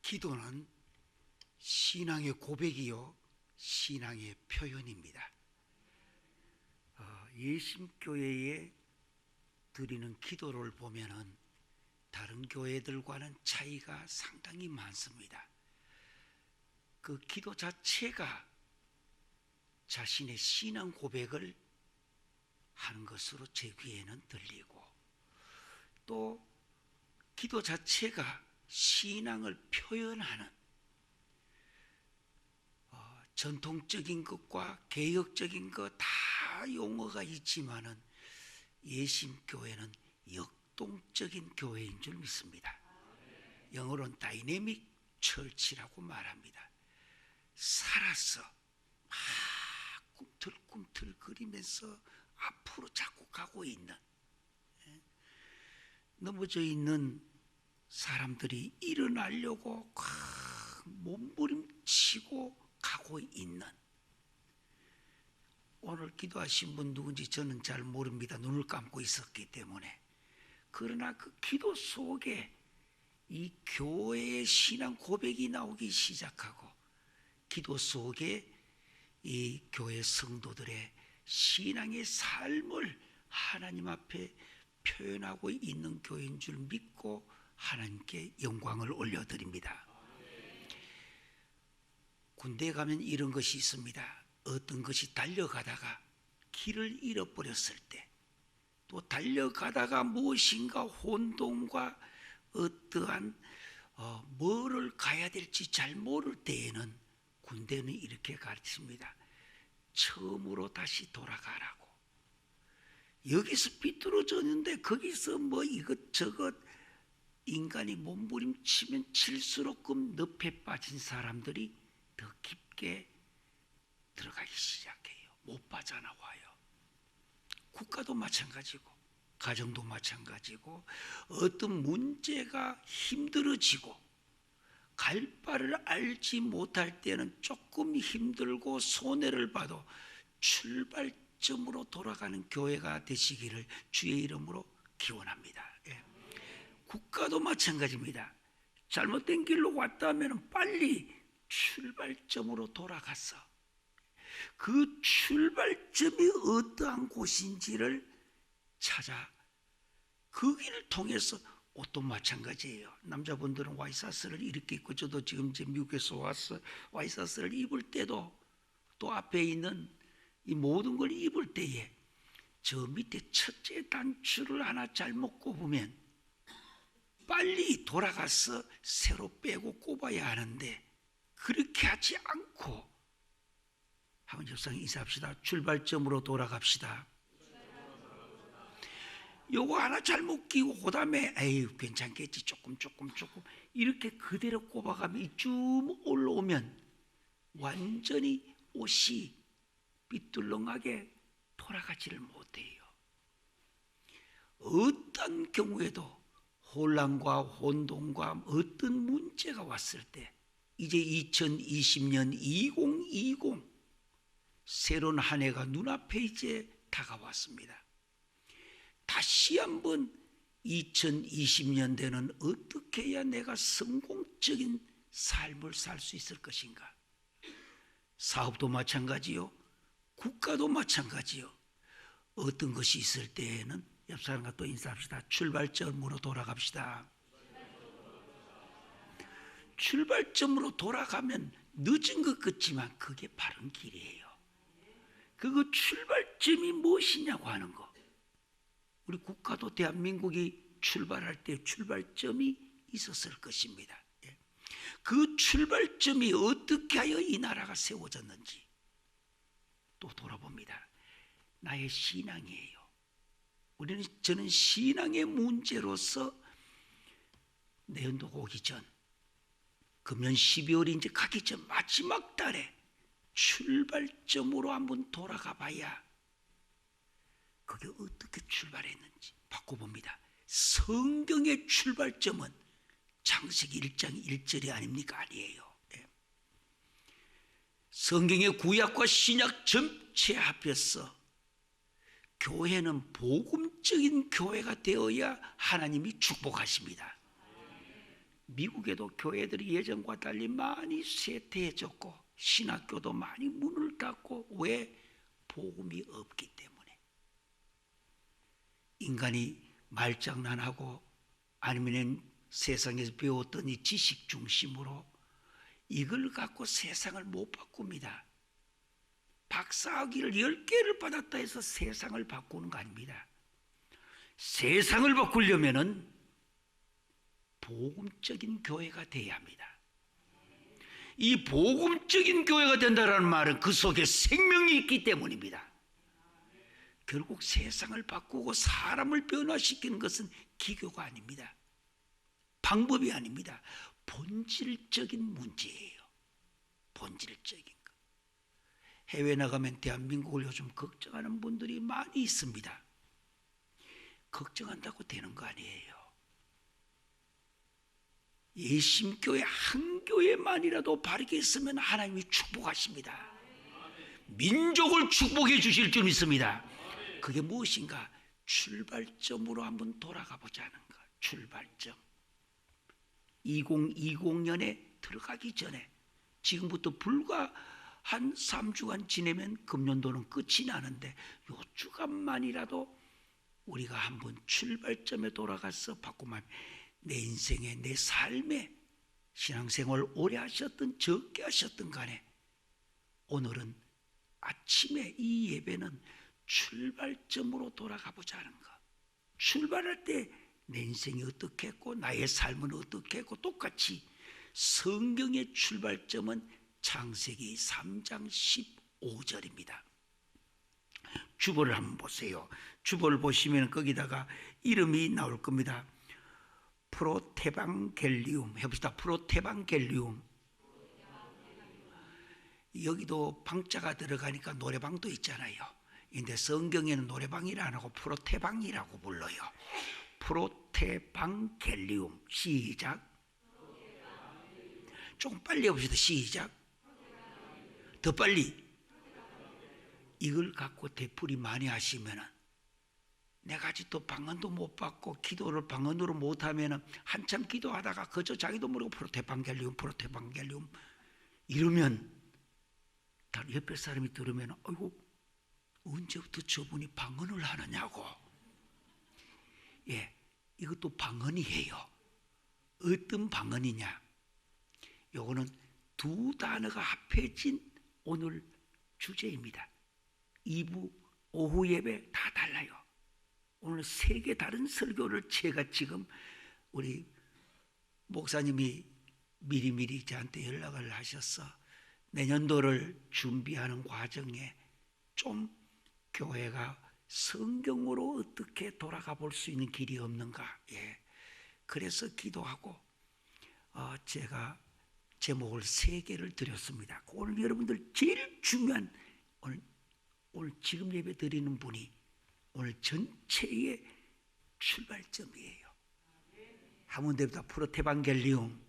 기도는 신앙의 고백이요 신앙의 표현입니다. 예심교회에 드리는 기도를 보면은 다른 교회들과는 차이가 상당히 많습니다. 그 기도 자체가 자신의 신앙 고백을 하는 것으로 제 귀에는 들리고, 또 기도 자체가 신앙을 표현하는 전통적인 것과 개혁적인 것 다 용어가 있지만은 예심교회는 역동적인 교회인 줄 믿습니다. 영어로는 다이내믹 처치라고 말합니다. 살아서 막 꿈틀꿈틀 거리면서 앞으로 자꾸 가고 있는, 넘어져 있는 사람들이 일어나려고 몸부림치고 가고 있는, 오늘 기도하신 분 누군지 저는 잘 모릅니다. 눈을 감고 있었기 때문에. 그러나 그 기도 속에 이 교회의 신앙 고백이 나오기 시작하고, 기도 속에 이 교회 성도들의 신앙의 삶을 하나님 앞에 표현하고 있는 교회인 줄 믿고 하나님께 영광을 올려드립니다. 군대에 가면 이런 것이 있습니다. 어떤 것이 달려가다가 길을 잃어버렸을 때, 또 달려가다가 무엇인가 혼돈과 어떠한 뭐를 가야 될지 잘 모를 때에는 군대는 이렇게 가르칩니다. 처음으로 다시 돌아가라고. 여기서 비뚤어졌는데 거기서 뭐 이것저것 인간이 몸부림치면 칠수록 늪에 빠진 사람들이 더 깊게 들어가기 시작해요. 못 빠져나와요. 국가도 마찬가지고 가정도 마찬가지고, 어떤 문제가 힘들어지고 갈 바를 알지 못할 때는 조금 힘들고 손해를 봐도 출발점으로 돌아가는 교회가 되시기를 주의 이름으로 기원합니다. 국가도 마찬가지입니다. 잘못된 길로 왔다 하면 빨리 출발점으로 돌아가서 그 출발점이 어떠한 곳인지를 찾아 그 길을 통해서, 옷도 마찬가지예요. 남자분들은 와이셔츠를 이렇게 입고, 저도 지금 이제 미국에서 와서 와이셔츠를 입을 때도, 또 앞에 있는 이 모든 걸 입을 때에 저 밑에 첫째 단추를 하나 잘못 꼽으면 빨리 돌아가서 새로 빼고 꼽아야 하는데, 그렇게 하지 않고, 한번 옆상에 인사합시다. 출발점으로 돌아갑시다. 요거 하나 잘못 끼고 그 다음에 에이 괜찮겠지 조금 이렇게 그대로 꼽아가면 이쯤 올라오면 완전히 옷이 삐뚤렁하게 돌아가지를 못해요. 어떤 경우에도 혼란과 혼돈과 어떤 문제가 왔을 때, 이제 2020년 2020 새로운 한 해가 눈앞에 이제 다가왔습니다. 다시 한번 2020년대는 어떻게 해야 내가 성공적인 삶을 살 수 있을 것인가? 사업도 마찬가지요, 국가도 마찬가지요. 어떤 것이 있을 때에는 옆 사람과 또 인사합시다. 출발점으로 돌아갑시다. 출발점으로 돌아가면 늦은 것 같지만 그게 바른 길이에요. 그거 출발점이 무엇이냐고 하는 거. 우리 국가도 대한민국이 출발할 때 출발점이 있었을 것입니다. 그 출발점이 어떻게 하여 이 나라가 세워졌는지 또 돌아봅니다. 나의 신앙이에요. 저는 신앙의 문제로서 내년도가 오기 전, 금년 12월이 이제 가기 전 마지막 달에 출발점으로 한번 돌아가 봐야 그게 어떻게 출발했는지 바꿔봅니다. 성경의 출발점은 창세기 1장 1절이 아닙니까? 아니에요. 성경의 구약과 신약 전체 합해서 교회는 복음적인 교회가 되어야 하나님이 축복하십니다. 미국에도 교회들이 예전과 달리 많이 쇠퇴해졌고 신학교도 많이 문을 닫고, 왜? 복음이 없기 때문에. 인간이 말장난하고 아니면 세상에서 배웠던 이 지식 중심으로 이걸 갖고 세상을 못 바꿉니다. 박사학위를 10개를 받았다 해서 세상을 바꾸는 거 아닙니다. 세상을 바꾸려면은 복음적인 교회가 돼야 합니다. 이 복음적인 교회가 된다는 말은 그 속에 생명이 있기 때문입니다. 결국 세상을 바꾸고 사람을 변화시키는 것은 기교가 아닙니다. 방법이 아닙니다. 본질적인 문제예요. 본질적인 것. 해외 나가면 대한민국을 요즘 걱정하는 분들이 많이 있습니다. 걱정한다고 되는 거 아니에요. 예심교회 한 교회만이라도 바르게 있으면 하나님이 축복하십니다. 민족을 축복해 주실 줄 믿습니다. 그게 무엇인가? 출발점으로 한번 돌아가 보자는 것. 출발점. 2020년에 들어가기 전에, 지금부터 불과 한 3주간 지내면 금년도는 끝이 나는데 요 주간만이라도 우리가 한번 출발점에 돌아가서 바꾸면 내 인생에, 내 삶에, 신앙생활 오래 하셨든 적게 하셨든 간에 오늘은 아침에 이 예배는 출발점으로 돌아가 보자는 것. 출발할 때 내 인생이 어떻게 했고 나의 삶은 어떻게 했고, 똑같이 성경의 출발점은 창세기 3장 15절입니다. 주보를 한번 보세요. 주보를 보시면 거기다가 이름이 나올 겁니다. 프로테방겔리움 해봅시다. 프로테방겔리움. 여기도 방자가 들어가니까 노래방도 있잖아요. 근데 성경에는 노래방이라 안 하고 프로테방이라고 불러요. 프로테방겔리움. 시작. 조금 빨리 해봅시다. 시작. 더 빨리. 이걸 갖고 되풀이 많이 하시면은, 내가 아직도 방언도 못 받고 기도를 방언으로 못 하면은 한참 기도하다가 그저 자기도 모르고 프로테방겔리움 프로테방겔리움 이러면 다른 옆에 사람이 들으면, 아이고 언제부터 저분이 방언을 하느냐고. 예, 이것도 방언이에요. 어떤 방언이냐? 요거는 두 단어가 합해진 오늘 주제입니다. 2부 오후 예배 다 달라요. 오늘 3개 다른 설교를 제가 지금 우리 목사님이 미리미리 저한테 연락을 하셔서 내년도를 준비하는 과정에 좀 교회가 성경으로 어떻게 돌아가 볼 수 있는 길이 없는가. 예. 그래서 기도하고 제가 제목을 3개를 드렸습니다. 오늘 여러분들 제일 중요한, 오늘 지금 예배 드리는 분이 오늘 전체의 출발점이에요. 하몬데보다 프로테방겔리움.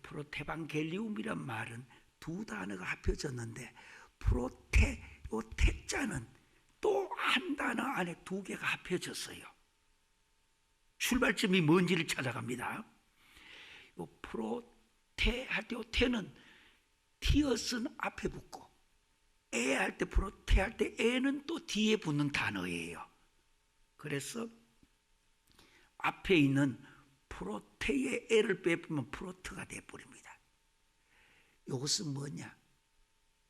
프로테방겔리움이란 말은 두 단어가 합쳐졌는데, 프로테, 요 태자는 또 한 단어 안에 2개가 합쳐졌어요. 출발점이 뭔지를 찾아갑니다. 요 프로테 할 때 요 태는 티엇은 앞에 붙고, 에 할 때 프로테 할 때 에는 또 뒤에 붙는 단어예요. 그래서 앞에 있는 프로테의 에를 빼면 프로트가 되어버립니다. 이것은 뭐냐?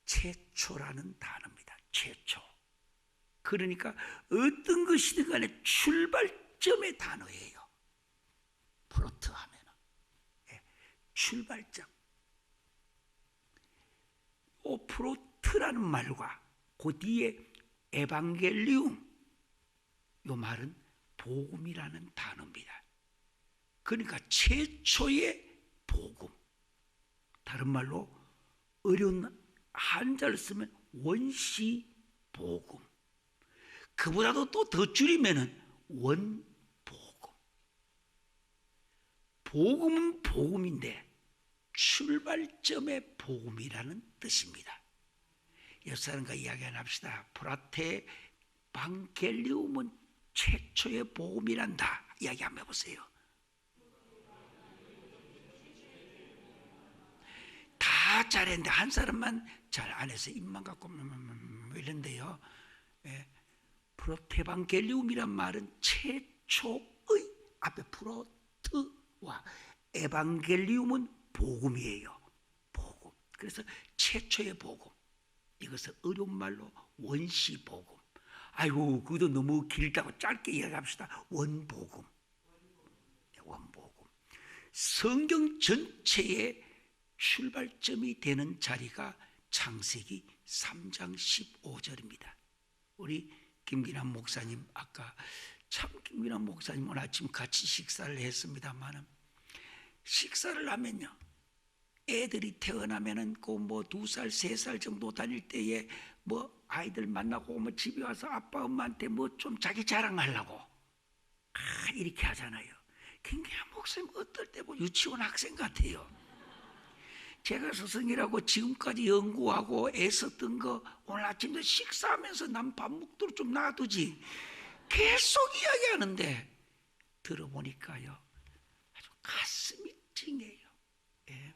최초라는 단어입니다. 최초. 그러니까 어떤 것이든 간에 출발점의 단어예요. 프로트 하면은. 예, 출발점. 프로트라는 말과 그 뒤에 에반겔리움, 이 말은 복음이라는 단어입니다. 그러니까 최초의 복음. 다른 말로 어려운 한자를 쓰면 원시 복음. 그보다도 또 더 줄이면은 원복음. 복음은 복음인데 출발점의 복음이라는 뜻입니다. 옆 사람과 이야기 하나 합시다. 프라테 방겔리움은 최초의 복음이란다. 이야기 한번 해보세요. 다 잘했는데 한 사람만 잘 안 해서 입만 갖고 이런데요. 예. 프로테방겔리움이란 말은 최초의 앞에 프로트와 에방겔리움은 복음이에요. 복음. 그래서 최초의 복음. 이것을 어려운 말로 원시 복음. 아이고 그것도 너무 길다고 짧게 이야기합시다. 원복음. 원복음. 성경 전체의 출발점이 되는 자리가 창세기 3장 15절입니다. 우리 김기남 목사님 아까 참 김기남 목사님 오늘 아침 같이 식사를 했습니다만은 식사를 하면요 애들이 태어나면은 그 뭐 2살 3살 정도 다닐 때에 뭐 아이들 만나고 뭐 집에 와서 아빠 엄마한테 뭐 좀 자기 자랑하려고 이렇게 하잖아요. 김기남 목사님 어떨 때 뭐 유치원 학생 같아요. 제가 스승이라고 지금까지 연구하고 애썼던 거 오늘 아침도 식사하면서 난 밥 먹도록 좀 놔두지 계속 이야기하는데 들어보니까요 아주 가슴이 찡해요. 예.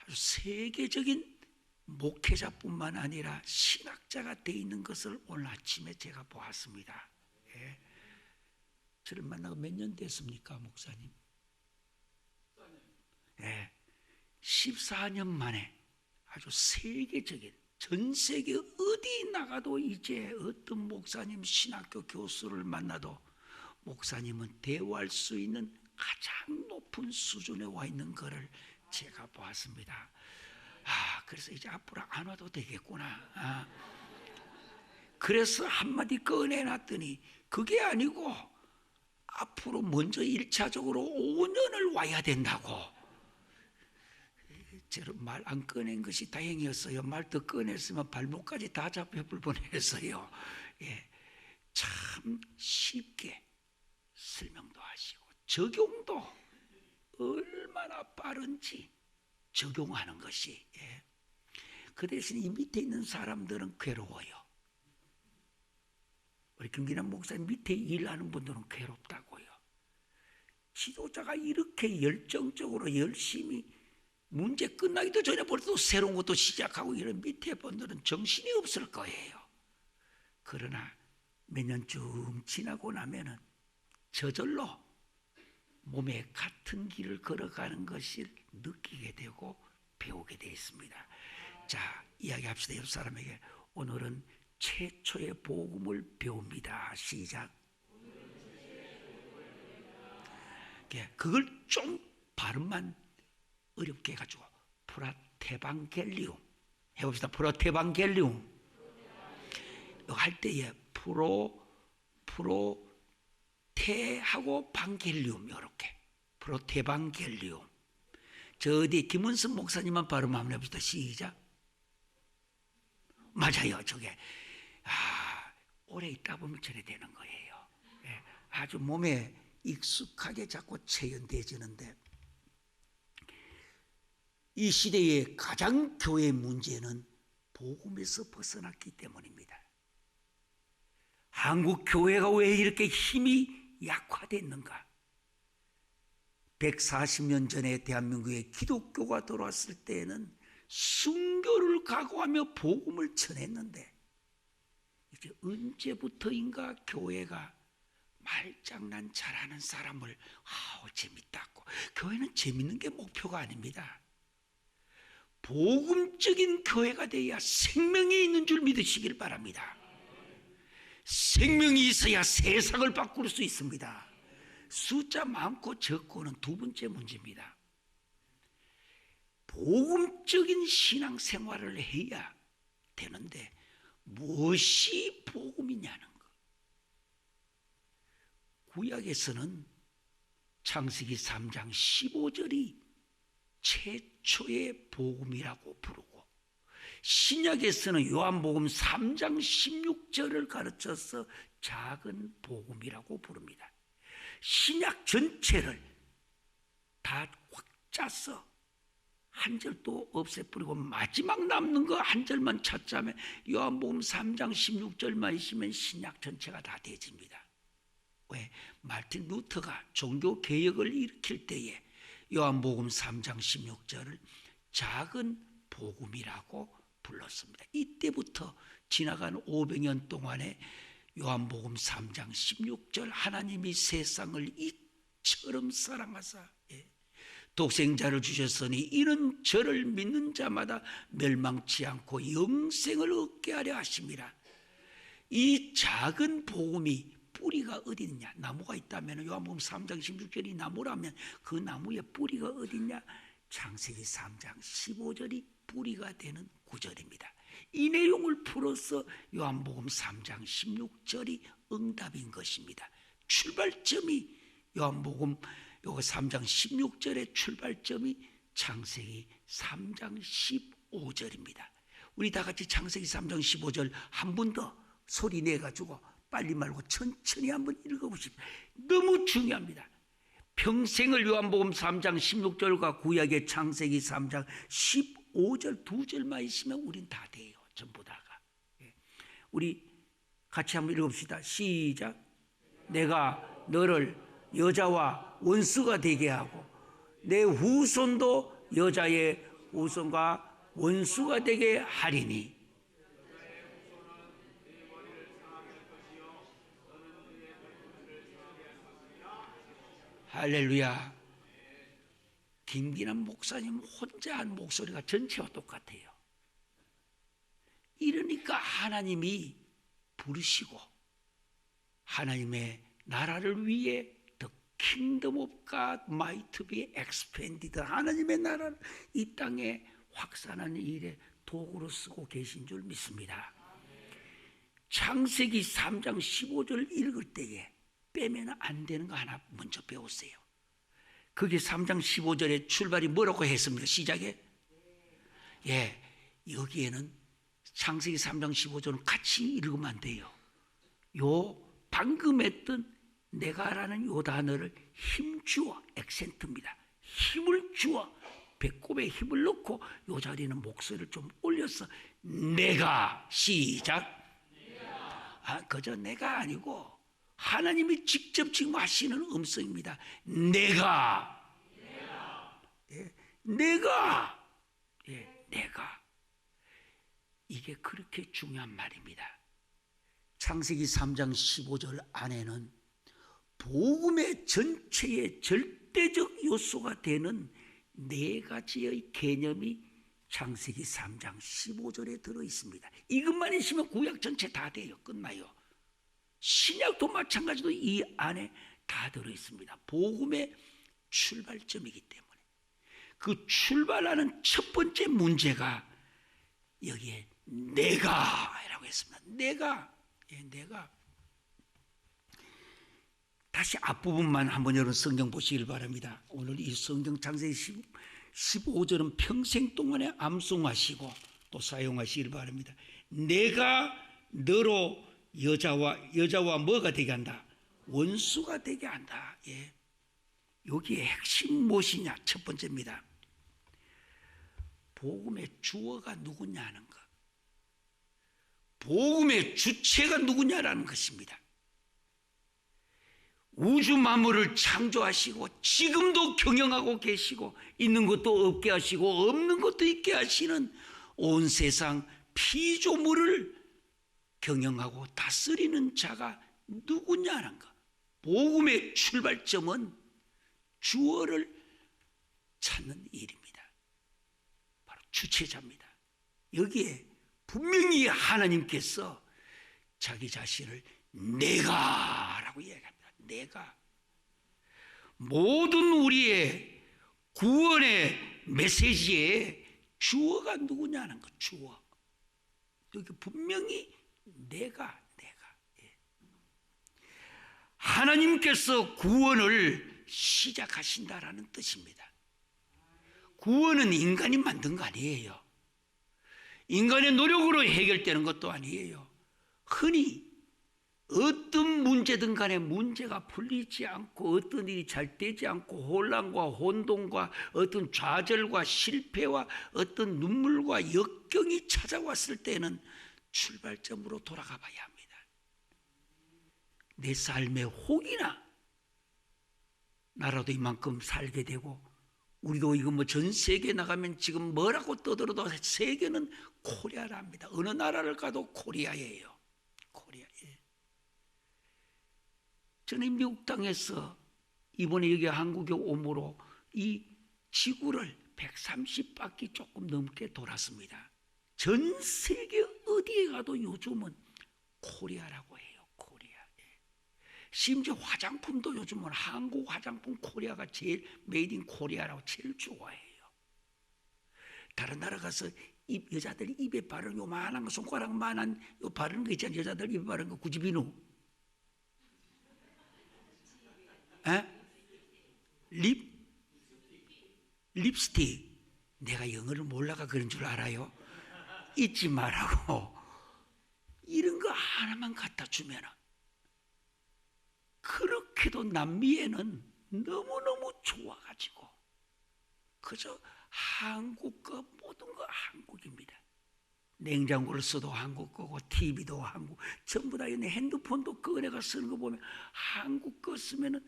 아주 세계적인 목회자뿐만 아니라 신학자가 돼 있는 것을 오늘 아침에 제가 보았습니다. 예. 저를 만나고 몇 년 됐습니까, 목사님? 예. 14년 만에 아주 세계적인 전 세계 어디 나가도 이제 어떤 목사님 신학교 교수를 만나도 목사님은 대화할 수 있는 가장 높은 수준에 와 있는 것을 제가 보았습니다. 그래서 이제 앞으로 안 와도 되겠구나. 그래서 한마디 꺼내놨더니 그게 아니고 앞으로 먼저 1차적으로 5년을 와야 된다고. 저는 말 안 꺼낸 것이 다행이었어요. 말 더 꺼냈으면 발목까지 다 잡혀볼 뻔했어요. 예, 참 쉽게 설명도 하시고 적용도 얼마나 빠른지 적용하는 것이. 예. 그 대신 이 밑에 있는 사람들은 괴로워요. 우리 김기남 목사님 밑에 일하는 분들은 괴롭다고요. 지도자가 이렇게 열정적으로 열심히 문제 끝나기도 전에 벌써 새로운 것도 시작하고 이런 밑에 분들은 정신이 없을 거예요. 그러나 몇 년쯤 지나고 나면은 저절로 몸에 같은 길을 걸어가는 것을 느끼게 되고 배우게 되어 있습니다. 자, 이야기합시다. 옆 사람에게 오늘은 최초의 복음을 배웁니다. 시작. 그걸 좀 발음만 어렵게 해가지고 프라테방겔리움 해봅시다. 프로테방겔리움 할 때에 프로테하고 방겔리움 이렇게 프로테방겔리움. 저 어디 김은선 목사님만 발음 한번 해봅시다. 시작. 맞아요. 저게 오래 있다 보면 저래 되는 거예요. 예, 아주 몸에 익숙하게 자꾸 체현되어지는데 이 시대의 가장 교회의 문제는 복음에서 벗어났기 때문입니다. 한국 교회가 왜 이렇게 힘이 약화됐는가? 140년 전에 대한민국에 기독교가 들어왔을 때에는 순교를 각오하며 복음을 전했는데 이제 언제부터인가 교회가 말장난 잘하는 사람을 재밌다고. 교회는 재밌는 게 목표가 아닙니다. 복음적인 교회가 돼야 생명이 있는 줄 믿으시길 바랍니다. 생명이 있어야 세상을 바꿀 수 있습니다. 숫자 많고 적고는 두 번째 문제입니다. 복음적인 신앙생활을 해야 되는데 무엇이 복음이냐는 것. 구약에서는 창세기 3장 15절이 최초의 복음이라고 부르고 신약에서는 요한복음 3장 16절을 가르쳐서 작은 복음이라고 부릅니다. 신약 전체를 다 확 짜서 한 절도 없애버리고 마지막 남는 거 한 절만 찾자면 요한복음 3장 16절만 있으면 신약 전체가 다 되집니다. 왜? 마틴 루터가 종교개혁을 일으킬 때에 요한복음 3장 16절을 작은 복음이라고 불렀습니다. 이때부터 지나간 500년 동안에 요한복음 3장 16절 하나님이 세상을 이처럼 사랑하사 독생자를 주셨으니 이는 저를 믿는 자마다 멸망치 않고 영생을 얻게 하려 하심이라. 이 작은 복음이 뿌리가 어디 있냐? 나무가 있다면 요한복음 3장 16절이 나무라면 그 나무의 뿌리가 어디 있냐? 창세기 3장 15절이 뿌리가 되는 구절입니다. 이 내용을 풀어서 요한복음 3장 16절이 응답인 것입니다. 출발점이 요한복음 3장 16절의 출발점이 창세기 3장 15절입니다. 우리 다 같이 창세기 3장 15절 한 번 더 소리 내가지고 빨리 말고 천천히 한번 읽어보십시오. 너무 중요합니다. 평생을 요한복음 3장 16절과 구약의 창세기 3장 15절 두 절만 있으면 우린 다 돼요. 전부 다가. 우리 같이 한번 읽어봅시다. 시작. 내가 너를 여자와 원수가 되게 하고 내 후손도 여자의 후손과 원수가 되게 하리니. 할렐루야. 김기남 목사님 혼자 한 목소리가 전체와 똑같아요. 이러니까 하나님이 부르시고 하나님의 나라를 위해 The Kingdom of God might be expanded, 하나님의 나라를 이 땅에 확산하는 일에 도구로 쓰고 계신 줄 믿습니다. 창세기 3장 15절 읽을 때에 빼면 안 되는 거 하나 먼저 배웠어요. 그게 3장 15절의 출발이 뭐라고 했습니까? 시작에? 여기에는 창세기 3장 15절은 같이 읽으면 안 돼요. 요 방금 했던 내가라는 요 단어를 힘주어, 액센트입니다. 힘을 주어, 배꼽에 힘을 넣고 요 자리는 목소리를 좀 올려서 내가, 시작. 그저 내가 아니고 하나님이 직접 지금 하시는 음성입니다. 내가. 이게 그렇게 중요한 말입니다. 창세기 3장 15절 안에는 복음의 전체의 절대적 요소가 되는 네 가지의 개념이 창세기 3장 15절에 들어 있습니다. 이것만 있으면 구약 전체 다 돼요. 끝나요. 신약도 마찬가지로 이 안에 다 들어 있습니다. 복음의 출발점이기 때문에 그 출발하는 첫 번째 문제가 여기에 내가라고 했습니다. 내가. 다시 앞부분만 한번 여러분 성경 보시길 바랍니다. 오늘 이 성경 창세기 15절은 평생 동안에 암송하시고 또 사용하시길 바랍니다. 내가 너로 여자와 뭐가 되게 한다? 원수가 되게 한다. 여기에 핵심 무엇이냐? 첫 번째입니다. 복음의 주어가 누구냐는 것. 복음의 주체가 누구냐라는 것입니다. 우주 만물을 창조하시고 지금도 경영하고 계시고 있는 것도 없게 하시고 없는 것도 있게 하시는 온 세상 피조물을 경영하고 다스리는 자가 누구냐는 것. 복음의 출발점은 주어를 찾는 일입니다. 바로 주체자입니다. 여기에 분명히 하나님께서 자기 자신을 내가라고 이야기합니다. 내가. 모든 우리의 구원의 메시지에 주어가 누구냐는 것. 주어. 여기 분명히 내가. 하나님께서 구원을 시작하신다라는 뜻입니다. 구원은 인간이 만든 거 아니에요. 인간의 노력으로 해결되는 것도 아니에요. 흔히 어떤 문제든 간에 문제가 풀리지 않고 어떤 일이 잘 되지 않고 혼란과 혼돈과 어떤 좌절과 실패와 어떤 눈물과 역경이 찾아왔을 때는 출발점으로 돌아가 봐야 합니다. 내 삶에 혹이나 나라도 이만큼 살게 되고 우리도 이거 뭐 전 세계 나가면 지금 뭐라고 떠들어도 세계는 코리아랍니다. 어느 나라를 가도 코리아예요. 코리아. 저는 미국 땅에서 이번에 여기 한국에 오므로 이 지구를 130바퀴 조금 넘게 돌았습니다. 전 세계 어디에 가도 요즘은 코리아라고 해요. 코리아. 심지어 화장품도 요즘은 한국 화장품 코리아가 제일 메이드 인 코리아라고 제일 좋아해요. 다른 나라 가서 여자들이 입에 바르는 요만한 거, 손가락만한 요 바르는 거 있잖아요. 여자들 입에 바르는 거 구지비누. 립스틱. 내가 영어를 몰라가 그런 줄 알아요. 잊지 말라고. 이런 거 하나만 갖다 주면 그렇게도 남미에는 너무너무 좋아가지고 그저 한국 거 모든 거 한국입니다. 냉장고를 써도 한국 거고 TV도 한국, 전부 다 있는 핸드폰도 꺼내가 쓰는 거 보면 한국 거 쓰면은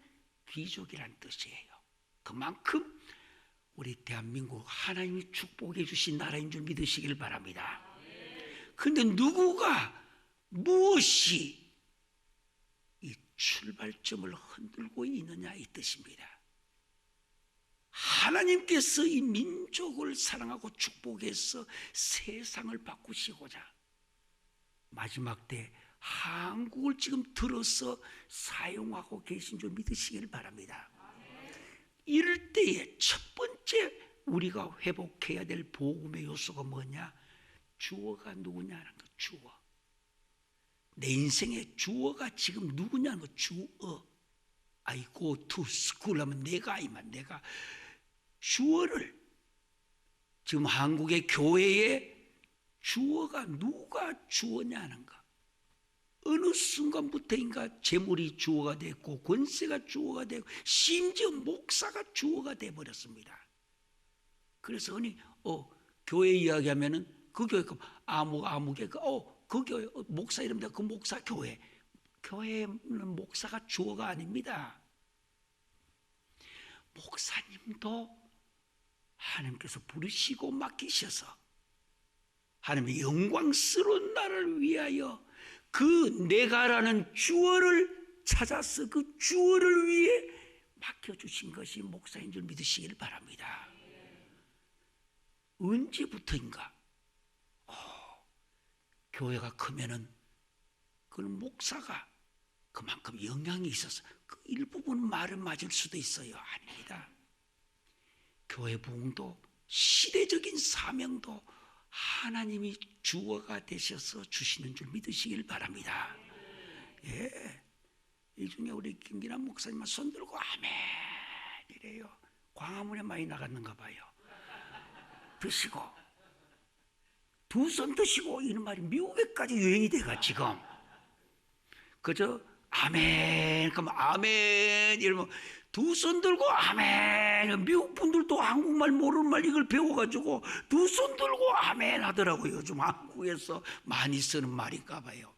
귀족이란 뜻이에요. 그만큼 우리 대한민국 하나님이 축복해 주신 나라인 줄 믿으시길 바랍니다. 그런데 누구가 무엇이 이 출발점을 흔들고 있느냐 이 뜻입니다. 하나님께서 이 민족을 사랑하고 축복해서 세상을 바꾸시고자 마지막 때 한국을 지금 들어서 사용하고 계신 줄 믿으시길 바랍니다. 이럴 때에 첫 번째 우리가 회복해야 될 복음의 요소가 뭐냐? 주어가 누구냐는 거. 주어. 내 인생의 주어가 지금 누구냐는 거. 주어. I go to school 하면 내가 이만 내가 주어를 지금 한국의 교회에 주어가 누가 주어냐는 거. 어느 순간부터인가 재물이 주어가 됐고 권세가 주어가 되고 심지어 목사가 주어가 돼버렸습니다. 그래서 교회 이야기하면은 그 교회 아무개 그 교회 목사 이름인데 그 목사 교회는 목사가 주어가 아닙니다. 목사님도 하나님께서 부르시고 맡기셔서 하나님의 영광스러운 나라를 위하여 그 내가라는 주어를 찾아서 그 주어를 위해 맡겨주신 것이 목사인 줄 믿으시길 바랍니다. 언제부터인가 교회가 크면은 그는 목사가 그만큼 영향이 있어서 그 일부분 말은 맞을 수도 있어요. 아닙니다. 교회 부흥도 시대적인 사명도 하나님이 주어가 되셔서 주시는 줄 믿으시길 바랍니다. 예, 이 중에 우리 김기남 목사님만 손 들고 아멘 이래요. 광화문에 많이 나갔는가 봐요. 드시고 두 손 드시고 이런 말이 미국에까지 유행이 돼가 지금. 그저 아멘 그러면 아멘 이러면 두 손 들고 아멘. 미국 분들도 한국말 모르는 말 이걸 배워가지고 두 손 들고 아멘 하더라고요. 요즘 한국에서 많이 쓰는 말인가 봐요.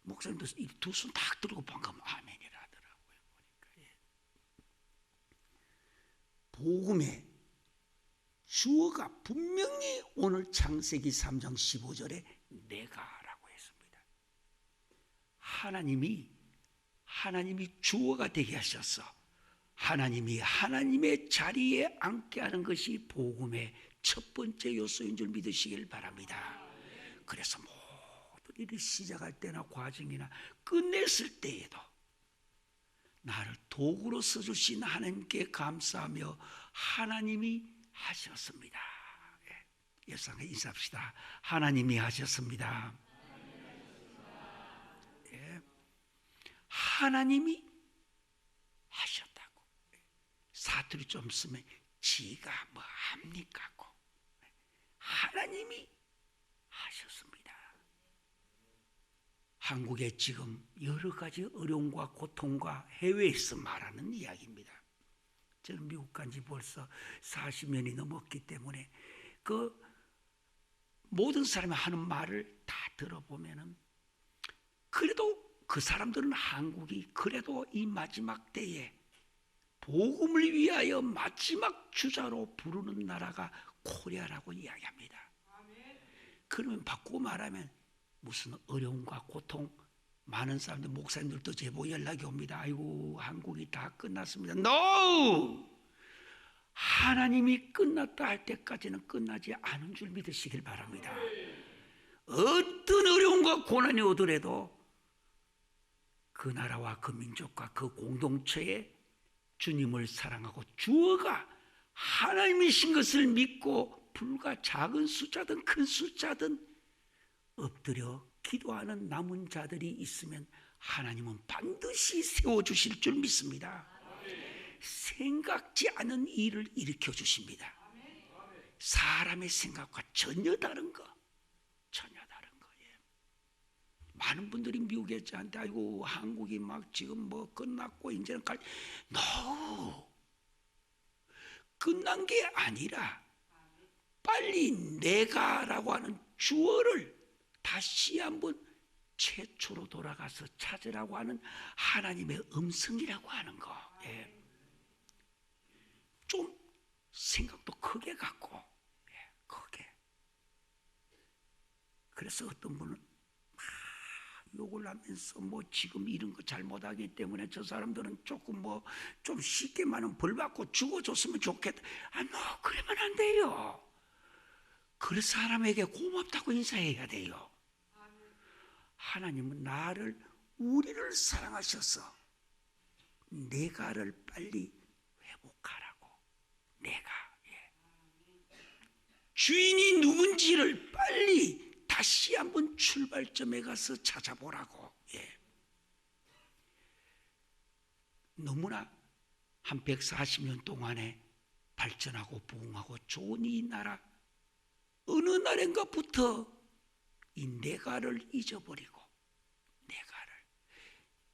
목사님도 두 손 딱 들고 방금 아멘이라 하더라고요. 보니까. 복음의 주어가 분명히 오늘 창세기 3장 15절에 내가라고 했습니다. 하나님이 주어가 되게 하셔서 하나님이 하나님의 자리에 앉게 하는 것이 복음의 첫 번째 요소인 줄 믿으시길 바랍니다. 그래서 모든 일을 시작할 때나 과정이나 끝냈을 때에도 나를 도구로 써주신 하나님께 감사하며 하나님이 하셨습니다. 옆사람과 인사합시다. 하나님이 하셨습니다. 하나님이 하셨다고. 사투리 좀 쓰면 지가 뭐 합니까? 하나님이 하셨습니다. 한국에 지금 여러 가지 어려움과 고통과 해외에서 말하는 이야기입니다. 저는 미국 간 지 벌써 40년이 넘었기 때문에 그 모든 사람이 하는 말을 다 들어보면은 그래도 그 사람들은 한국이 그래도 이 마지막 때에 복음을 위하여 마지막 주자로 부르는 나라가 코리아라고 이야기합니다. 그러면 바꾸고 말하면 무슨 어려움과 고통, 많은 사람들, 목사님들도 제보 연락이 옵니다. 아이고, 한국이 다 끝났습니다. No! 하나님이 끝났다 할 때까지는 끝나지 않은 줄 믿으시길 바랍니다. 어떤 어려움과 고난이 오더라도 그 나라와 그 민족과 그 공동체에 주님을 사랑하고 주어가 하나님이신 것을 믿고 불과 작은 숫자든 큰 숫자든 엎드려 기도하는 남은 자들이 있으면 하나님은 반드시 세워주실 줄 믿습니다. 생각지 않은 일을 일으켜 주십니다. 사람의 생각과 전혀 다른 거, 전혀 다른 거예요. 많은 분들이 미국에 저한테 아이고 한국이 막 지금 뭐 끝났고 이제는 No! 끝난 게 아니라 빨리 내가라고 하는 주어를 다시 한번 최초로 돌아가서 찾으라고 하는 하나님의 음성이라고 하는 거. 예. 좀 생각도 크게 갖고, 예, 크게. 그래서 어떤 분은 막 욕을 하면서 뭐 지금 이런 거 잘못하기 때문에 저 사람들은 조금 뭐 좀 쉽게만은 벌 받고 죽어줬으면 좋겠다. 뭐 그러면 안 돼요. 그 사람에게 고맙다고 인사해야 돼요. 하나님은 우리를 사랑하셔서 내가를 빨리 회복하라고. 내가, 예. 주인이 누군지를 빨리 다시 한번 출발점에 가서 찾아보라고. 예. 너무나 한 140년 동안에 발전하고 부흥하고 좋은 이 나라, 어느 날인가부터 이 내가를 잊어버리고, 내가를,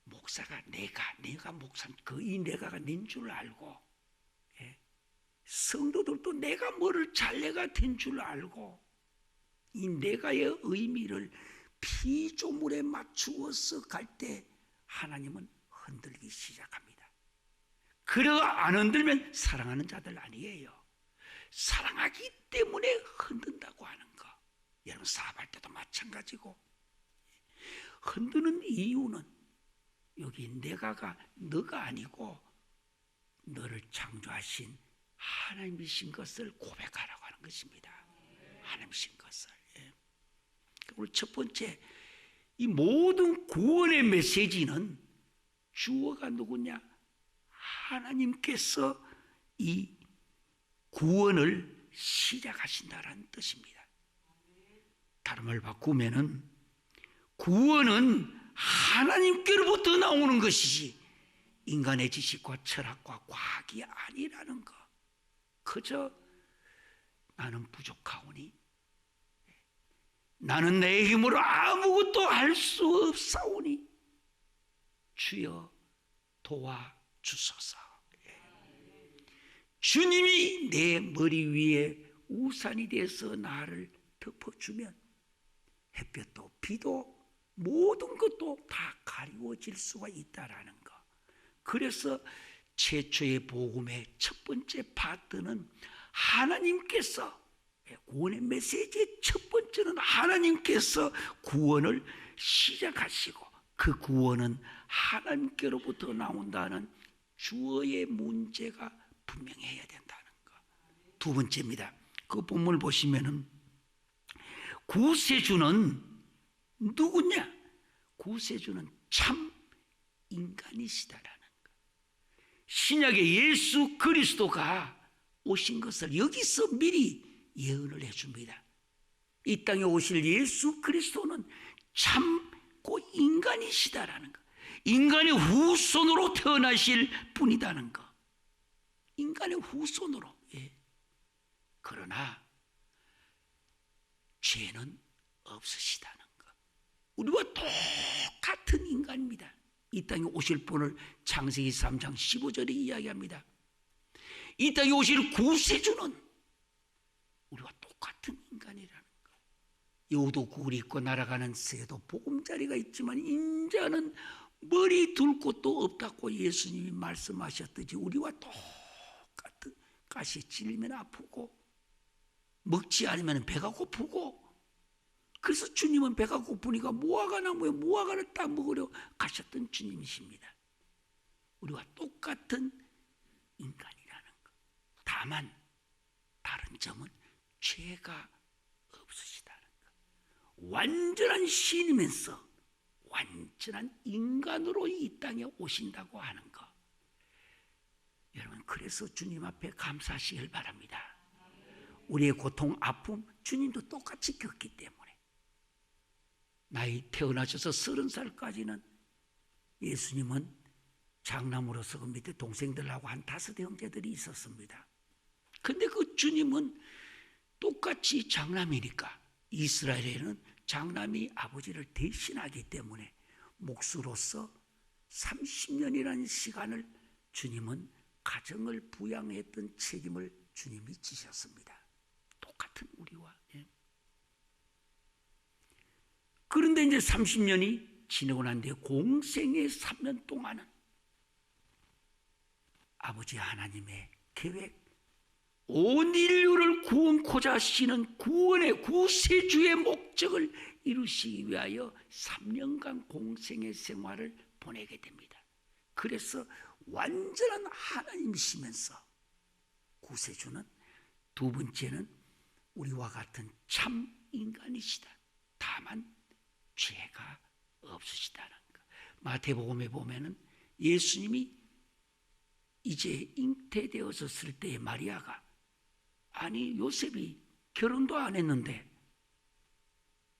목사가 내가 목사, 이 내가가 낸 줄 알고, 예? 성도들도 내가 뭐를 잘내가 된 줄 알고, 이 내가의 의미를 피조물에 맞추어서 갈 때 하나님은 흔들기 시작합니다. 그러 안 흔들면 사랑하는 자들 아니에요. 사랑하기 때문에 흔든다고 하는 거. 여러분 사업할 때도 마찬가지고, 흔드는 이유는 여기 내가가 너가 아니고 너를 창조하신 하나님이신 것을 고백하라고 하는 것입니다. 하나님이신 것을. 예. 오늘 첫 번째, 이 모든 구원의 메시지는 주어가 누구냐? 하나님께서 이 구원을 시작하신다라는 뜻입니다. 다른 말 바꾸면은 구원은 하나님께로부터 나오는 것이지 인간의 지식과 철학과 과학이 아니라는 것. 그저 나는 부족하오니, 나는 내 힘으로 아무것도 할 수 없사오니 주여 도와주소서. 주님이 내 머리 위에 우산이 돼서 나를 덮어주면 햇볕도 비도 모든 것도 다 가리워질 수가 있다라는 거. 그래서 최초의 복음의 첫 번째 파트는 하나님께서, 구원의 메시지의 첫 번째는 하나님께서 구원을 시작하시고 그 구원은 하나님께로부터 나온다는 주어의 문제가 분명해야 된다는 거. 두 번째입니다. 그 본문을 보시면은 구세주는 누구냐? 구세주는 참 인간이시다라는 거. 신약의 예수 그리스도가 오신 것을 여기서 미리 예언을 해줍니다. 이 땅에 오실 예수 그리스도는 참고 인간이시다라는 거. 인간의 후손으로 태어나실 분이다는 거. 인간의 후손으로. 예. 그러나 죄는 없으시다는 거. 우리와 똑같은 인간입니다. 이 땅에 오실 분을 창세기 3장 15절에 이야기합니다. 이 땅에 오실 구세주는 우리와 똑같은 인간이라는 거. 여우도 굴이 있고 날아가는 새도 보금자리가 있지만 인자는 머리 둘 곳도 없다고 예수님이 말씀하셨듯이 우리와 똑같은 가시에 찔리면 아프고 먹지 않으면 배가 고프고, 그래서 주님은 배가 고프니까 무화과 나무에 무화과를 따 먹으려 가셨던 주님이십니다. 우리와 똑같은 인간이라는 것. 다만 다른 점은 죄가 없으시다는 것. 완전한 신이면서 완전한 인간으로 이 땅에 오신다고 하는 것. 여러분, 그래서 주님 앞에 감사하시길 바랍니다. 우리의 고통, 아픔 주님도 똑같이 겪기 때문에. 나이 태어나셔서 30살까지는 예수님은 장남으로서 그 밑에 동생들하고 한 5 형제들이 있었습니다. 근데 그 주님은 똑같이 장남이니까, 이스라엘에는 장남이 아버지를 대신하기 때문에 몫으로서 30년이라는 시간을 주님은 가정을 부양했던 책임을 주님이 지셨습니다. 똑같은 우리와. 그런데 이제 30년이 지나고 난 뒤에 공생의 3년 동안은 아버지 하나님의 계획, 온 인류를 구원코자 하시는 구원의 구세주의 목적을 이루시기 위하여 3년간 공생의 생활을 보내게 됩니다. 그래서 완전한 하나님이시면서 구세주는, 두 번째는 우리와 같은 참 인간이시다. 다만 죄가 없으시다는 것. 마태복음에 보면은 예수님이 이제 잉태되었을 때의 마리아가, 아니 요셉이 결혼도 안 했는데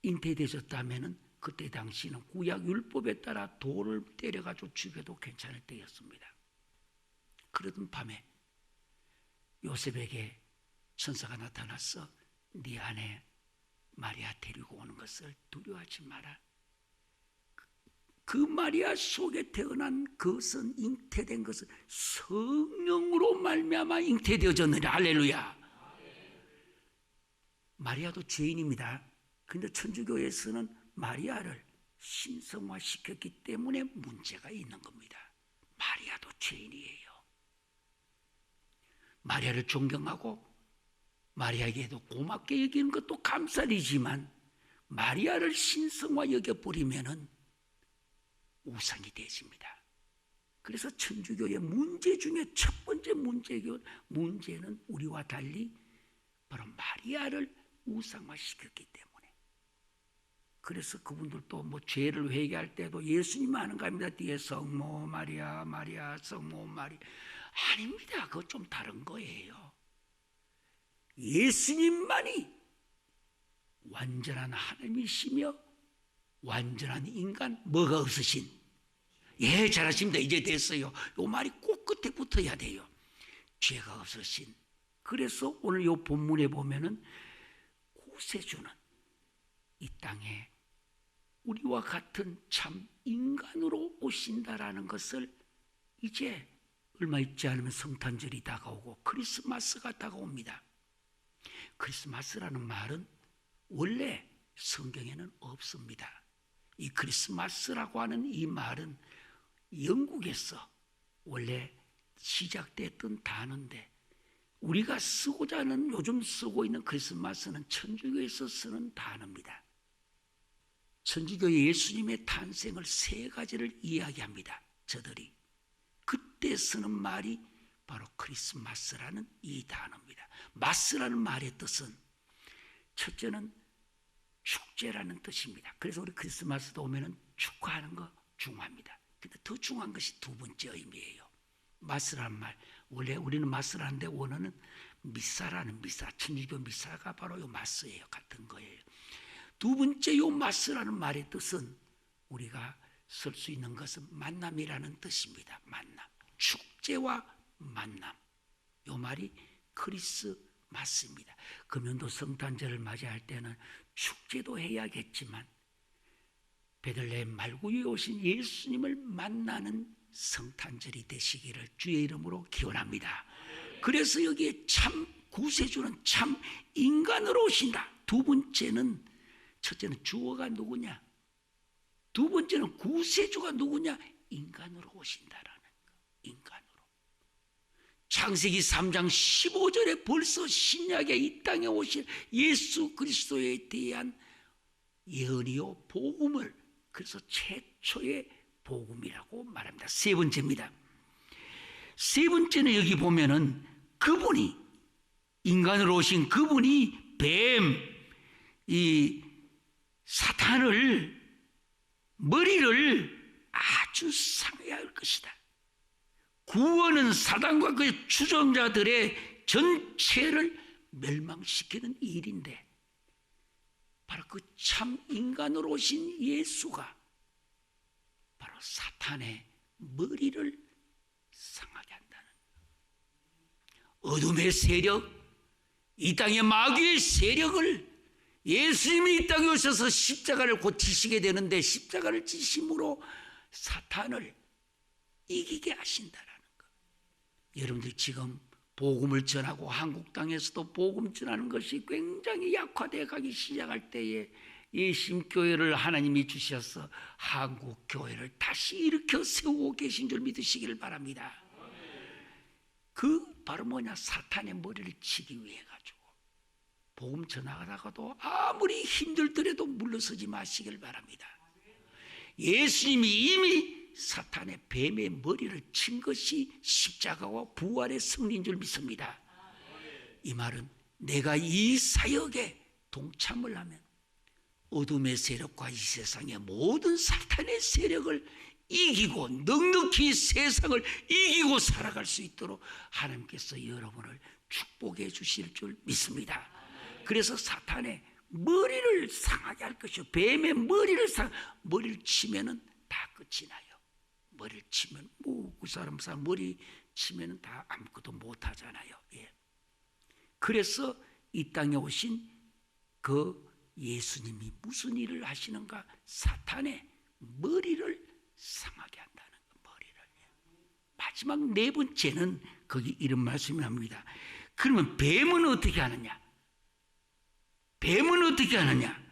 잉태되셨다면은 그때 당시는 구약 율법에 따라 돌을 때려가지고 죽여도 괜찮을 때였습니다. 그러던 밤에 요셉에게 천사가 나타나서 네 아내 마리아 데리고 오는 것을 두려워하지 마라. 그 마리아 속에 태어난 것은, 잉태된 것은 성령으로 말미암아 잉태되어졌느니라. 할렐루야. 마리아도 죄인입니다. 그런데 천주교에서는 마리아를 신성화시켰기 때문에 문제가 있는 겁니다. 마리아도 죄인이에요. 마리아를 존경하고 마리아에게도 고맙게 여기는 것도 감사이지만, 마리아를 신성화 여겨버리면은 우상이 되십니다. 그래서 천주교의 문제 중에 첫 번째 문제는 우리와 달리 바로 마리아를 우상화시켰기 때문에. 그래서 그분들도 뭐 죄를 회개할 때도 예수님 하는 거 아닙니다. 뒤에 성모 마리아, 마리아, 성모 마리아. 아닙니다. 그거 좀 다른 거예요. 예수님만이 완전한 하나님이시며 완전한 인간, 뭐가 없으신. 예, 잘하십니다. 이제 됐어요. 이 말이 꼭 끝에 붙어야 돼요. 죄가 없으신. 그래서 오늘 이 본문에 보면은 구세주는 이 땅에 우리와 같은 참 인간으로 오신다라는 것을, 이제 얼마 있지 않으면 성탄절이 다가오고 크리스마스가 다가옵니다. 크리스마스라는 말은 원래 성경에는 없습니다. 이 크리스마스라고 하는 이 말은 영국에서 원래 시작됐던 단어인데, 우리가 쓰고자 하는, 요즘 쓰고 있는 크리스마스는 천주교에서 쓰는 단어입니다. 천주교의 예수님의 탄생을 3가지를 이야기합니다. 저들이 그때 쓰는 말이 바로 크리스마스라는 이 단어입니다. 마스라는 말의 뜻은, 첫째는 축제라는 뜻입니다. 그래서 우리 크리스마스도 오면은 축하하는 거 중요합니다. 근데 더 중요한 것이 두 번째 의미예요. 마스라는 말, 원래 우리는 마스라는데 원어는 미사라는, 미사, 천주교 미사가 바로 요 마스예요. 같은 거예요. 두 번째 요 마스라는 말의 뜻은, 우리가 쓸 수 있는 것은 만남이라는 뜻입니다. 만남, 축제와 만남. 요 말이 크리스마스입니다. 금연도 성탄절을 맞이할 때는 축제도 해야겠지만, 베들레헴 말구유에 오신 예수님을 만나는 성탄절이 되시기를 주의 이름으로 기원합니다. 그래서 여기에 참 구세주는 참 인간으로 오신다. 두 번째는, 첫째는 주어가 누구냐, 두 번째는 구세주가 누구냐, 인간으로 오신다라는 거. 인간으로. 창세기 3장 15절에 벌써 신약에 이 땅에 오실 예수 그리스도에 대한 예언이요 복음을, 그래서 최초의 복음이라고 말합니다. 세 번째입니다. 세 번째는 여기 보면은 그분이, 인간으로 오신 그분이 이 사탄을, 머리를 아주 상하게 할 것이다. 구원은 사단과 그의 추종자들의 전체를 멸망시키는 일인데, 바로 그 참 인간으로 오신 예수가 바로 사탄의 머리를 상하게 한다는 거예요. 어둠의 세력, 이 땅의 마귀의 세력을 예수님이 이 땅에 오셔서 십자가를 곧 지시게 되는데, 십자가를 지심으로 사탄을 이기게 하신다라는 거. 여러분들 지금 복음을 전하고 한국 땅에서도 복음 전하는 것이 굉장히 약화되어 가기 시작할 때에 예심교회를 하나님이 주셔서 한국 교회를 다시 일으켜 세우고 계신 줄 믿으시기를 바랍니다. 그 바로 뭐냐, 사탄의 머리를 치기 위해 가지고 복음 전하다가도 아무리 힘들더라도 물러서지 마시길 바랍니다. 예수님이 이미 사탄의 뱀의 머리를 친 것이 십자가와 부활의 승리인 줄 믿습니다. 이 말은 내가 이 사역에 동참을 하면 어둠의 세력과 이 세상의 모든 사탄의 세력을 이기고 넉넉히 세상을 이기고 살아갈 수 있도록 하나님께서 여러분을 축복해 주실 줄 믿습니다. 그래서 사탄의 머리를 상하게 할 것이요, 뱀의 머리를 치면은 다 끝이 나요. 머리를 치면 그 사람 머리 치면은 다 아무것도 못 하잖아요. 예. 그래서 이 땅에 오신 그 예수님이 무슨 일을 하시는가? 사탄의 머리를 상하게 한다는 거, 머리를. 마지막 네 번째는 거기 이런 말씀을 합니다. 그러면 뱀은 어떻게 하느냐? 뱀은 어떻게 하느냐?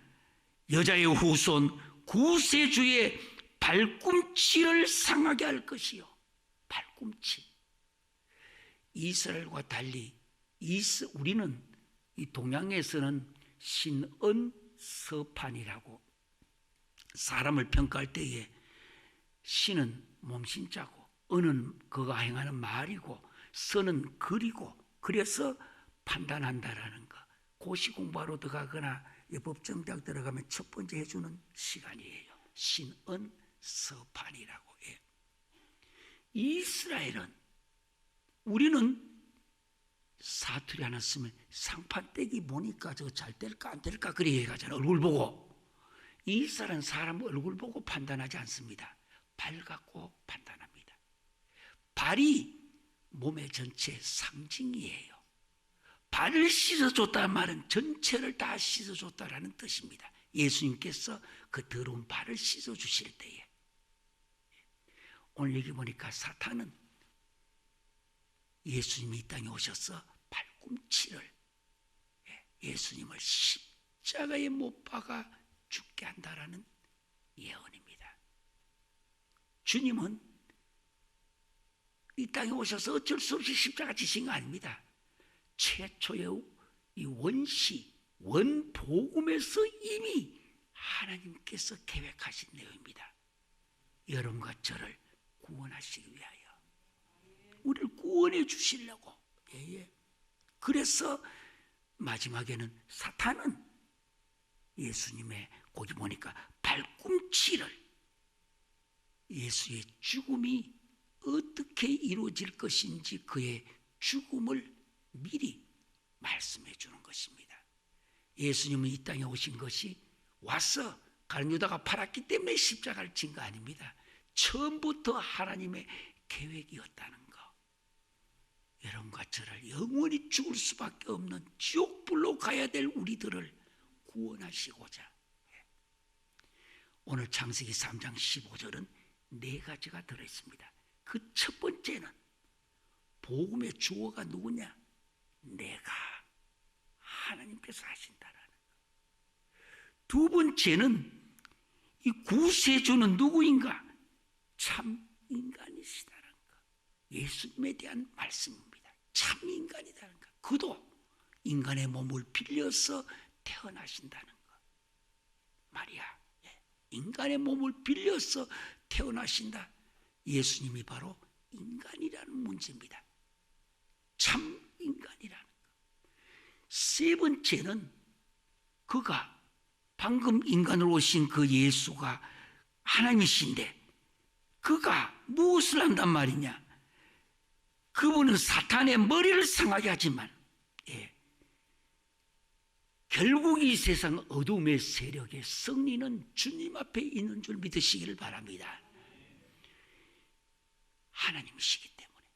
여자의 후손 구세주의 발꿈치를 상하게 할 것이요. 발꿈치. 이스라엘과 달리 우리는 이 동양에서는 신은서판이라고, 사람을 평가할 때에 신은 몸신자고 은은 그가 행하는 말이고 서는 글이고, 그래서 판단한다라는 거. 고시 공부하러 들어가거나 법정대학 들어가면 첫 번째 해주는 시간이에요. 신은서판이라고. 예. 이스라엘은, 우리는 사투리 하나 쓰면 상판떼기 보니까 저거 잘 될까 안 될까 그래 얘기하잖아요. 얼굴 보고. 이스라엘은 사람 얼굴 보고 판단하지 않습니다. 발 갖고 판단합니다. 발이 몸의 전체 상징이에요. 발을 씻어줬다는 말은 전체를 다 씻어줬다라는 뜻입니다. 예수님께서 그 더러운 발을 씻어주실 때에. 오늘 여기 보니까 사탄은 예수님이 이 땅에 오셔서 발꿈치를, 예수님을 십자가에 못 박아 죽게 한다라는 예언입니다. 주님은 이 땅에 오셔서 어쩔 수 없이 십자가 지신 거 아닙니다. 최초의 이 원복음에서 이미 하나님께서 계획하신 내용입니다. 여러분과 저를 구원하시기 위하여, 우리를 구원해 주시려고. 그래서 마지막에는 사탄은 예수님의, 거기 보니까 발꿈치를, 예수의 죽음이 어떻게 이루어질 것인지 그의 죽음을 미리 말씀해 주는 것입니다. 예수님은 이 땅에 오신 것이 와서 가룟 유다가 팔았기 때문에 십자가를 진 거 아닙니다. 처음부터 하나님의 계획이었다는 거. 여러분과 저를 영원히 죽을 수밖에 없는 지옥불로 가야 될 우리들을 구원하시고자. 오늘 창세기 3장 15절은 네 가지가 들어있습니다. 그 첫 번째는 복음의 주어가 누구냐? 내가, 하나님께서 하신다라는 것. 두 번째는 이 구세주는 누구인가? 참 예수님에 대한 말씀입니다. 참 인간이라는 것. 그도 인간의 몸을 빌려서 태어나신다는 것. 말이야. 인간의 몸을 빌려서 태어나신다. 예수님이 바로 인간이라는 문제입니다. 참 인간이라는 것. 세 번째는 그가 방금 인간으로 오신 그 예수가 하나님이신데 그가 무엇을 한단 말이냐? 그분은 사탄의 머리를 상하게 하지만 결국 이 세상 어둠의 세력의 승리는 주님 앞에 있는 줄 믿으시기를 바랍니다. 하나님이시기 때문에.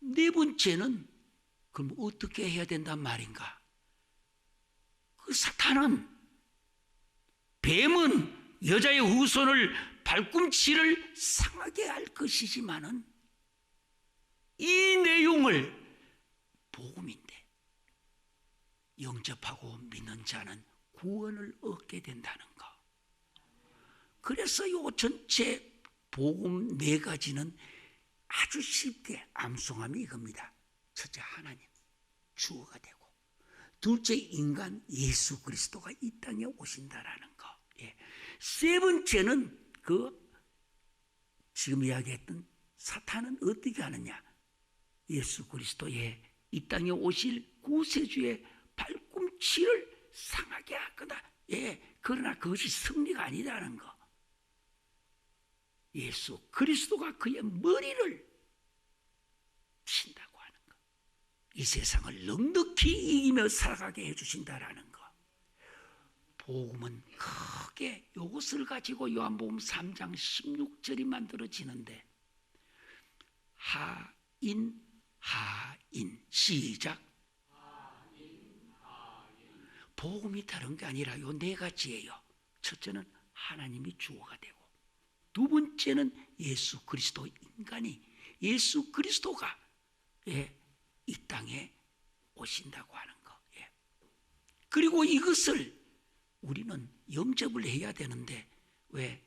네 번째는 그럼 어떻게 해야 된단 말인가? 그 사탄은, 뱀은 여자의 후손을 발꿈치를 상하게 할 것이지만은 이 내용을 복음인데 영접하고 믿는 자는 구원을 얻게 된다는 것. 그래서 요 전체 복음 네 가지는 아주 쉽게 암송함이 이겁니다. 첫째, 하나님 주어가 되고, 둘째, 인간 예수 그리스도가 이 땅에 오신다라는 것. 세 번째는 지금 이야기했던 사탄은 어떻게 하느냐? 예수 그리스도의 이 땅에 오실 구세주의 발꿈치를 상하게 할 거다. 그러나 그것이 승리가 아니라는 거. 예수 그리스도가 그의 머리를 친다고 하는 것. 이 세상을 넉넉히 이기며 살아가게 해주신다라는 것. 복음은 크게 이것을 가지고 요한복음 3장 16절이 만들어지는데, 하인 시작. 복음이 다른 게 아니라 요 네 가지예요. 첫째는 하나님이 주어가 되고, 두 번째는 예수 그리스도 인간이, 예수 그리스도가 이 땅에 오신다고 하는 거. 그리고 이것을 우리는 영접을 해야 되는데, 왜?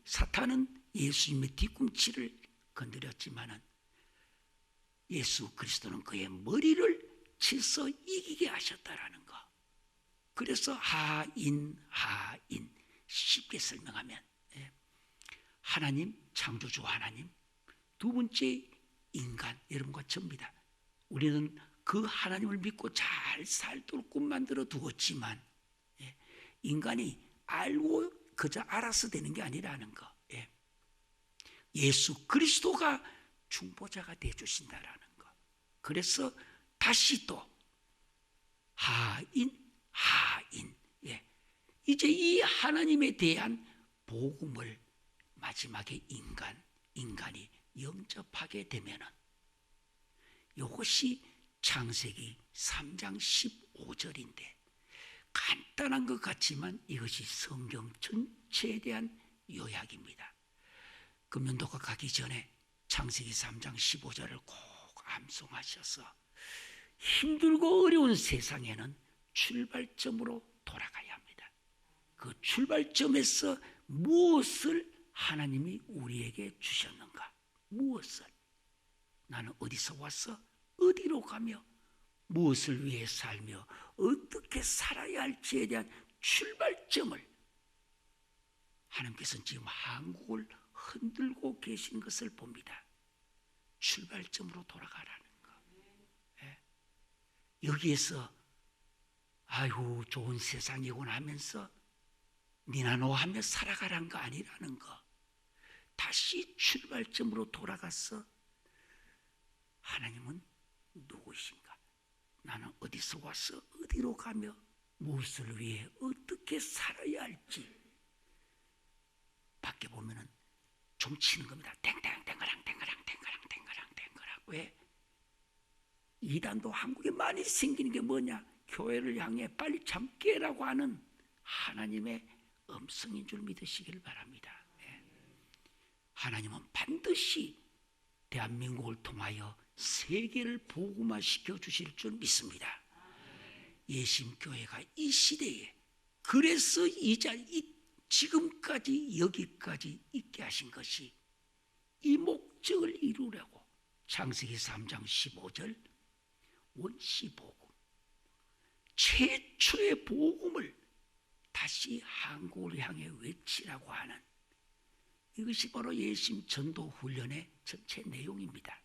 사탄은 예수님의 뒤꿈치를 건드렸지만은 예수 그리스도는 그의 머리를 치서 이기게 하셨다라는 거. 그래서 하인 쉽게 설명하면 하나님, 창조주 하나님, 두 번째 인간, 여러분과 접니다. 우리는 그 하나님을 믿고 잘 살도록 만들어 두었지만 인간이 알고 그저 알아서 되는 게 아니라는 거. 예수 그리스도가 중보자가 되어주신다라는 거. 그래서 다시 또 하인 이제 이 하나님에 대한 복음을 마지막에 인간이 영접하게 되면은, 이것이 창세기 3장 15절인데 간단한 것 같지만 이것이 성경 전체에 대한 요약입니다. 금년도가 가기 전에 창세기 3장 15절을 꼭 암송하셔서 힘들고 어려운 세상에는 출발점으로 돌아가야 합니다. 그 출발점에서 무엇을 하나님이 우리에게 주셨는가? 무엇을? 나는 어디서 왔어? 어디로 가며 무엇을 위해 살며 어떻게 살아야 할지에 대한 출발점을 하나님께서는 지금 한국을 흔들고 계신 것을 봅니다. 출발점으로 돌아가라는 거. 여기에서 아이고 좋은 세상이군 하면서 니나노 하며 살아가란 거 아니라는 거. 다시 출발점으로 돌아가서 하나님은 누구신가? 나는 어디서 와서 어디로 가며 무엇을 위해 어떻게 살아야 할지. 밖에 보면은 종 치는 겁니다. 땡땡 땡가랑 땡가랑 땡가랑 땡가랑 땡가랑. 왜? 이단도 한국에 많이 생기는 게 뭐냐? 교회를 향해 빨리 잠깨라고 하는 하나님의 음성인 줄 믿으시길 바랍니다. 하나님은 반드시 대한민국을 통하여 세계를 복음화시켜 주실 줄 믿습니다. 예심교회가 이 시대에, 그래서 이 자리 지금까지 여기까지 있게 하신 것이 이 목적을 이루려고 창세기 3장 15절 원시복음, 최초의 복음을 다시 한국을 향해 외치라고 하는, 이것이 바로 예수님 전도 훈련의 전체 내용입니다.